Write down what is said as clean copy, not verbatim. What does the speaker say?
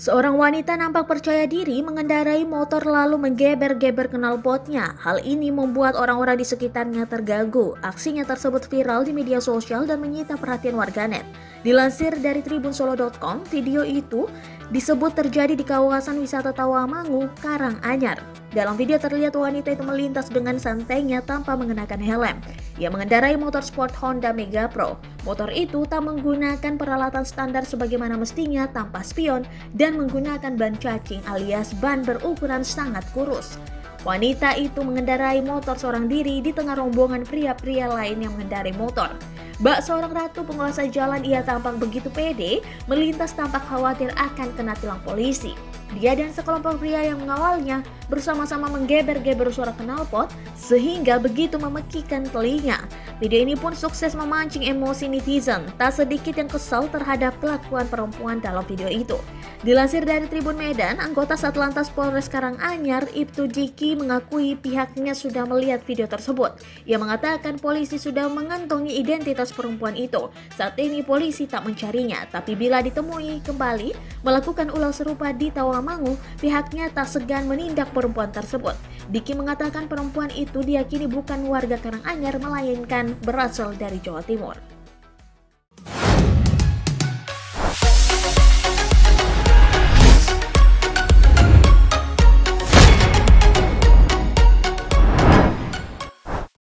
Seorang wanita nampak percaya diri mengendarai motor lalu menggeber-geber knalpotnya. Hal ini membuat orang-orang di sekitarnya terganggu. Aksinya tersebut viral di media sosial dan menyita perhatian warganet. Dilansir dari tribunsolo.com, video itu disebut terjadi di kawasan wisata Tawamangu, Karanganyar. Dalam video terlihat wanita itu melintas dengan santainya tanpa mengenakan helm. Ia mengendarai motor sport Honda Mega Pro. Motor itu tak menggunakan peralatan standar sebagaimana mestinya tanpa spion dan menggunakan ban cacing alias ban berukuran sangat kurus. Wanita itu mengendarai motor seorang diri di tengah rombongan pria-pria lain yang mengendarai motor. Bak seorang ratu penguasa jalan, ia tampak begitu pede, melintas tampak khawatir akan kena tilang polisi. Dia dan sekelompok pria yang mengawalnya bersama-sama menggeber-geber suara knalpot sehingga begitu memekikan telinga. Video ini pun sukses memancing emosi netizen. Tak sedikit yang kesal terhadap kelakuan perempuan dalam video itu. Dilansir dari Tribun Medan, anggota Satlantas Polres Karanganyar, Ibtu Diki, mengakui pihaknya sudah melihat video tersebut. Ia mengatakan polisi sudah mengantongi identitas perempuan itu. Saat ini polisi tak mencarinya, tapi bila ditemui kembali melakukan ulah serupa di Tawamangu, pihaknya tak segan menindak perempuan tersebut. Diki mengatakan perempuan itu diyakini bukan warga Karanganyar melainkan berasal dari Jawa Timur.